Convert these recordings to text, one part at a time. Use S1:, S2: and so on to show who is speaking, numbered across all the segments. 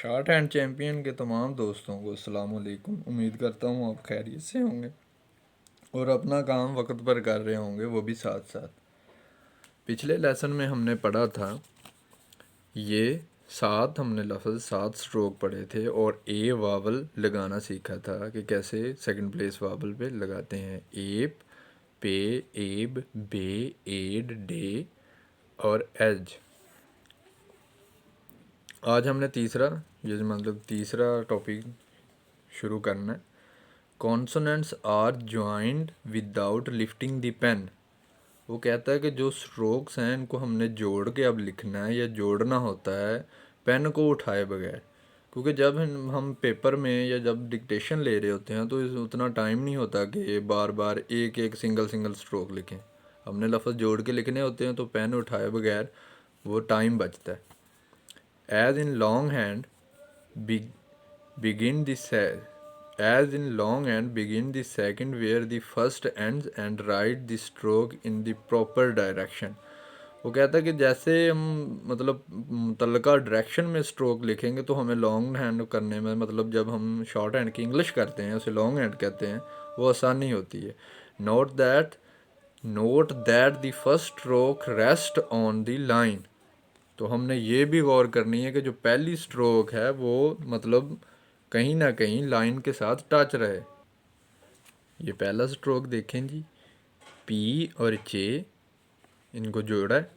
S1: Short hand champion के तमाम दोस्तों को अस्सलाम वालेकुम। उम्मीद करता हूँ आप खैरियत से होंगे और अपना काम वक्त पर कर रहे होंगे, वो भी साथ साथ। पिछले लेसन में हमने पढ़ा था ये हमने लफ्ज़ 7 स्ट्रोक पढ़े थे और ए वावल लगाना सीखा था कि कैसे सेकंड प्लेस वावल पे लगाते हैं। Ep, pe, eb, be, ed, de और एज। आज हमने तीसरा टॉपिक शुरू करना है। Consonants are joined without lifting the pen. वो कहता है कि जो स्ट्रोक्स हैं इनको हमने जोड़ के अब लिखना है या जोड़ना होता है पेन को उठाए बगैर, क्योंकि जब हम पेपर में या जब डिक्टेशन ले रहे होते हैं तो उतना टाइम नहीं होता कि बार बार एक एक सिंगल स्ट्रोक लिखें। हमने लफ्ज़ जोड़ के लिखने होते हैं तो पेन उठाए बगैर वो टाइम बचता है। As in longhand, begin the begin the second where the first ends and write the stroke in the proper direction। वो कहता है कि जैसे हम मुतल्लका डायरेक्शन में स्ट्रोक लिखेंगे तो हमें लॉन्ग हैंड करने में, जब हम शॉर्ट हैंड की इंग्लिश करते हैं उसे लॉन्ग हैंड कहते हैं, वो आसानी होती है। Note that the first stroke rest on the line. तो हमने ये भी गौर करनी है कि जो पहली स्ट्रोक है वो कहीं ना कहीं लाइन के साथ टच रहे। ये पहला स्ट्रोक देखें जी, पी और चे इनको जोड़ा है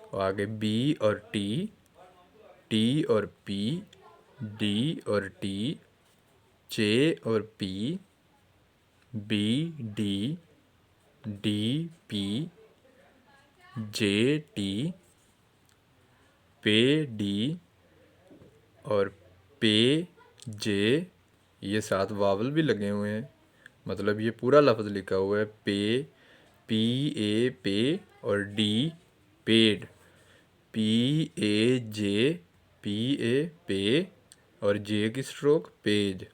S1: और आगे बी और टी और पी, डी और टी, चे और P, B D, D P, J T, पे डी और पे जे। ये 7 वावल भी लगे हुए हैं, ये पूरा लफ्ज़ लिखा हुआ है पे, पी ए पे और D paid, P A J, P A पे और जे की स्ट्रोक पेज।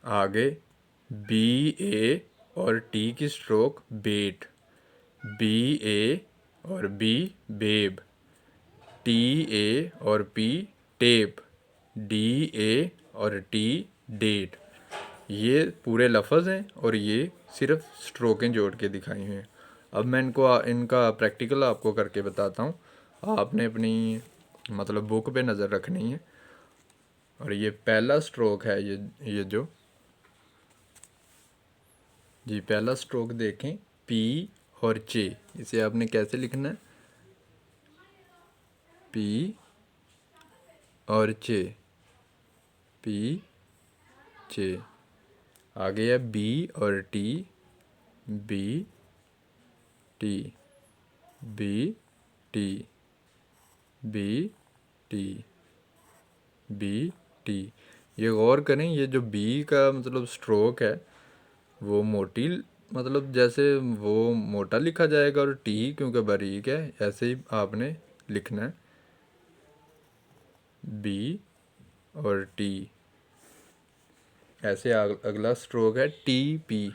S1: आगे बी ए और टी की स्ट्रोक बेट, बी ए और बी बेब, टी ए और पी टेप, डी ए और टी डेट। ये पूरे लफ्ज़ हैं और ये सिर्फ स्ट्रोकें जोड़ के दिखाई हुई हैं। अब मैं इनका प्रैक्टिकल आपको करके बताता हूँ। आपने अपनी बुक पे नज़र रखनी है। और ये पहला स्ट्रोक है, ये जो जी पहला स्ट्रोक देखें, पी और चे। इसे आपने कैसे लिखना है, पी और चे, पी चे। आगे है बी और T, B T, B T, B T, B T. ये गौर करें, ये जो बी का स्ट्रोक है वो मोटी, जैसे वो मोटा लिखा जाएगा और टी क्योंकि बारीक है ऐसे ही आपने लिखना है, बी और टी। ऐसे अगला स्ट्रोक है टी पी।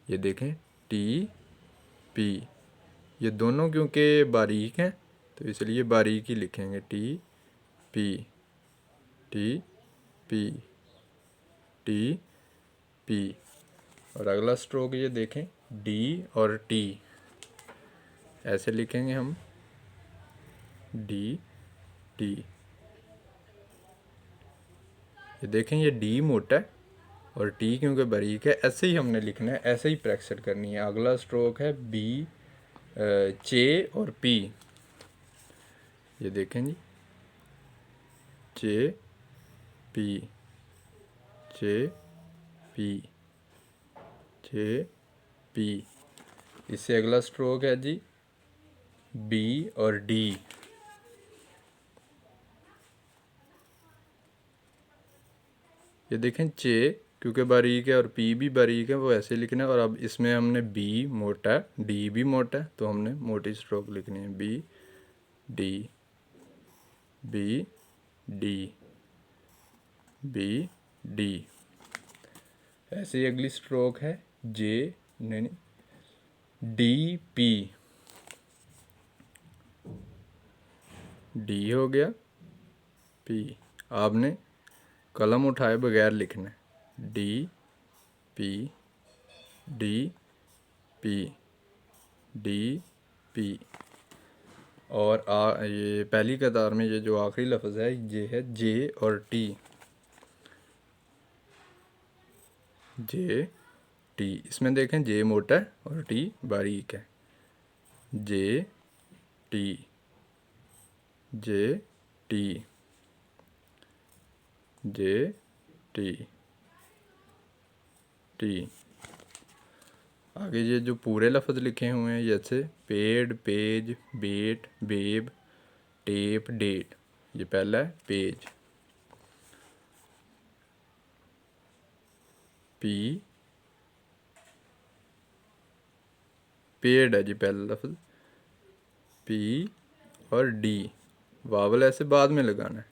S1: ये देखें टी पी, ये दोनों क्योंकि बारीक हैं तो इसलिए बारीक ही लिखेंगे, T P, T P, T P. और अगला स्ट्रोक ये देखें, डी और टी, ऐसे लिखेंगे हम, डी टी। ये देखें ये डी मोटा है और टी क्योंकि बारीक है, ऐसे ही हमने लिखना है, ऐसे ही प्रैक्टिस करनी है। अगला स्ट्रोक है बी चे और पी। ये देखें जी, चे पी, चे पी, चे पी। इससे अगला स्ट्रोक है जी बी और डी। ये देखें चे क्योंकि बारीक है और पी भी बारीक है, वो ऐसे लिखना है। और अब इसमें हमने बी मोटा है, डी भी मोटा है, तो हमने मोटी स्ट्रोक लिखनी है, B D, B D, B D. ऐसे ही अगली स्ट्रोक है जे नहीं डी पी। डी हो गया, पी। आपने कलम उठाए बगैर लिखना है, D P D P D P. और ये पहली कतार में ये जो आखिरी लफ्ज़ है ये है जे और टी, जे टी। इसमें देखें जे मोटा है और टी बारीक है, जे टी जे टी जे टी टी। आगे ये जो पूरे लफ्ज़ लिखे हुए हैं जैसे पेड, पेज, बेट, बेब, टेप, डेट। ये पहला है पेज, पी पेड है जी पहला लफ्ज़, पी और डी वावल ऐसे बाद में लगाना है,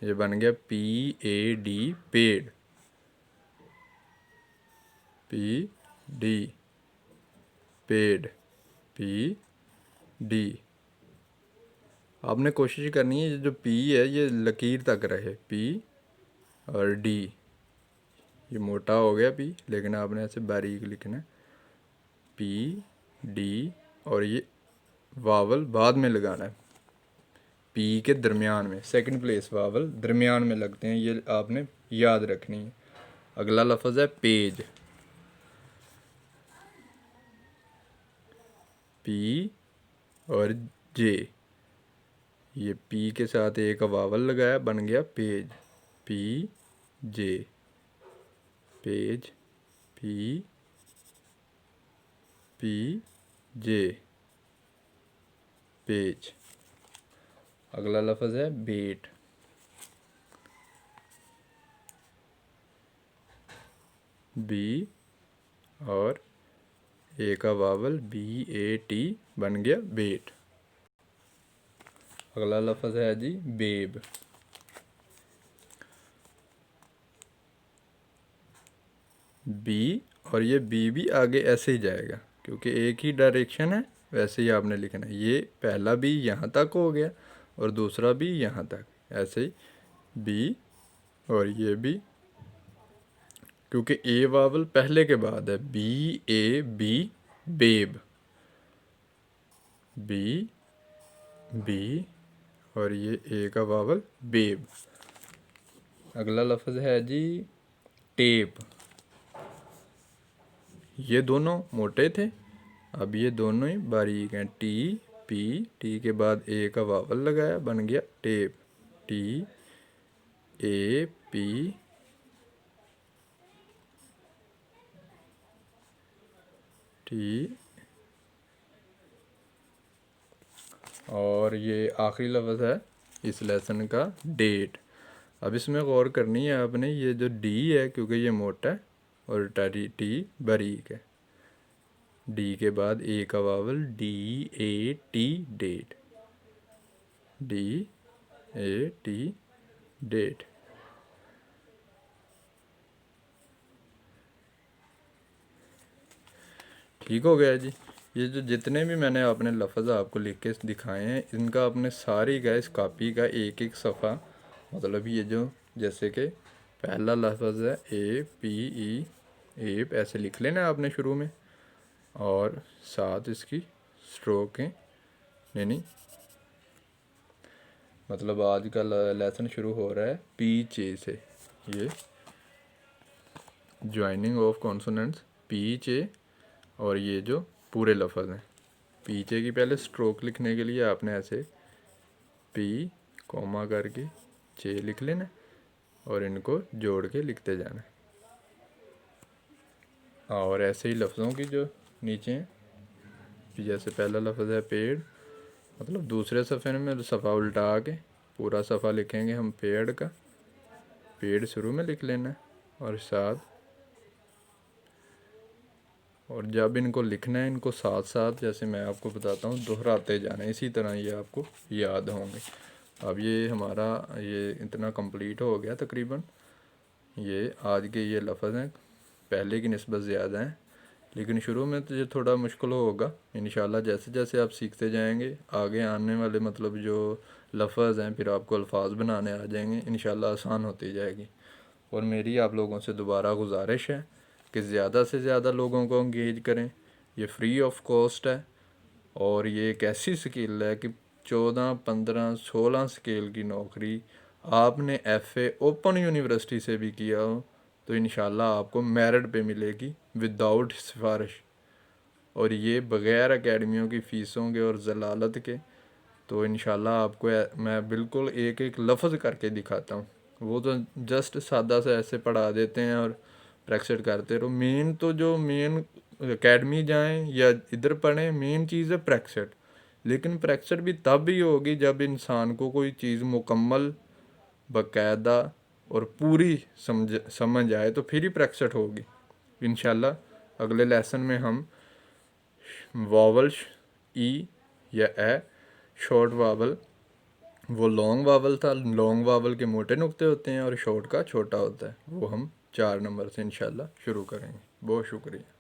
S1: ये बन गया P A D paid, P D paid, P D. आपने कोशिश करनी है ये जो पी है ये लकीर तक रहे, पी और डी। ये मोटा हो गया पी, लेकिन आपने ऐसे बारीक लिखना है, पी डी, और ये वावल बाद में लगाना है, पी के दरमियान में, सेकंड प्लेस वावल दरमियान में लगते हैं, ये आपने याद रखनी है। अगला लफ्ज़ है पेज, पी और जे। ये पी के साथ एक वावल लगाया, बन गया पेज, पी जे, पेज, पी पी जे, पेज। अगला लफ्ज़ है बेट, बी और ए का वावल बी ए टी, बन गया बेट। अगला लफ्ज़ है जी बेब, बी, और ये बी भी आगे ऐसे ही जाएगा क्योंकि एक ही डायरेक्शन है, वैसे ही आपने लिखना है। ये पहला बी यहाँ तक हो गया और दूसरा भी यहाँ तक, ऐसे ही बी और ये भी, क्योंकि ए वावल पहले के बाद है, B A B babe, B B और ये ए का वावल बेब। अगला लफ्ज़ है जी टेप, ये दोनों मोटे थे, अब ये दोनों ही बारीक हैं, टी पी, टी के बाद ए का वावल लगाया, बन गया tape, T A P T. और ये आखिरी लफ्ज़ है इस लेसन का डेट। अब इसमें गौर करनी है आपने, ये जो डी है क्योंकि ये मोटा है और टी बारीक है, डी के बाद ए का vowel D A T date, D A T date. ठीक हो गया जी। ये जो जितने भी मैंने अपने लफ्ज़ आपको लिख के दिखाए हैं, इनका अपने सारी का इस कापी का एक एक सफ़ा, मतलब ये जो जैसे कि पहला लफ्ज़ है ए पी ई एप, ऐसे लिख लेना आपने शुरू में, और साथ इसकी स्ट्रोकें, नहीं मतलब आज का लेसन शुरू हो रहा है पीछे से, ये ज्वाइनिंग ऑफ कॉन्सोनेंट्स पीछे, और ये जो पूरे लफ्ज़ हैं पीछे की, पहले स्ट्रोक लिखने के लिए आपने ऐसे पी कॉमा करके चे लिख लेना और इनको जोड़ के लिखते जाना, और ऐसे ही लफ्ज़ों की जो नीचे हैं, जैसे पहला लफ्ज़ है पेड़, मतलब दूसरे सफ़े में सफ़ा उल्टा के पूरा सफ़ा लिखेंगे हम पेड़ का, पेड़ शुरू में लिख लेना और साथ, और जब इनको लिखना है इनको साथ साथ जैसे मैं आपको बताता हूँ दोहराते जाना, इसी तरह ये आपको याद होंगे। अब ये हमारा ये इतना कंप्लीट हो गया तकरीबन। ये आज के ये लफ्ज़ हैं, पहले की निस्बत ज़्यादा हैं, लेकिन शुरू में तो ये थोड़ा मुश्किल होगा। इंशाल्लाह जैसे जैसे आप सीखते जाएंगे आगे आने वाले मतलब जो लफ्ज़ हैं फिर आपको अल्फाज बनाने आ जाएंगे, इंशाल्लाह आसान होती जाएगी। और मेरी आप लोगों से दोबारा गुजारिश है कि ज़्यादा से ज़्यादा लोगों को इंगेज करें। ये फ्री ऑफ कॉस्ट है और ये एक ऐसी स्किल है कि 14, 15, 16 स्केल की नौकरी आपने एफए ओपन यूनिवर्सिटी से भी किया हो तो इंशाल्लाह आपको मेरिट पे मिलेगी विदाउट सिफारिश, और ये बग़ैर एकेडमियों की फ़ीसों के और जलालत के। तो इंशाल्लाह आपको मैं बिल्कुल एक एक लफ्ज़ करके दिखाता हूँ। वो तो जस्ट सादा सा ऐसे पढ़ा देते हैं और प्रैक्टिस करते रहो। मेन तो जो मेन एकेडमी जाएं या इधर पढ़ें, मेन चीज़ है प्रैक्टिस। लेकिन प्रैक्टिस भी तब ही होगी जब इंसान को कोई चीज़ मुकम्मल, बाकायदा और पूरी समझ आए तो फिर ही प्रैक्टिस होगी। इंशाल्लाह अगले लेसन में हम वावल्स ई या ए, शॉर्ट वावल, वो लॉन्ग वावल था, लॉन्ग वावल के मोटे नुक्ते होते हैं और शॉर्ट का छोटा होता है, वो हम 4 नंबर से इंशाल्लाह शुरू करेंगे। बहुत शुक्रिया।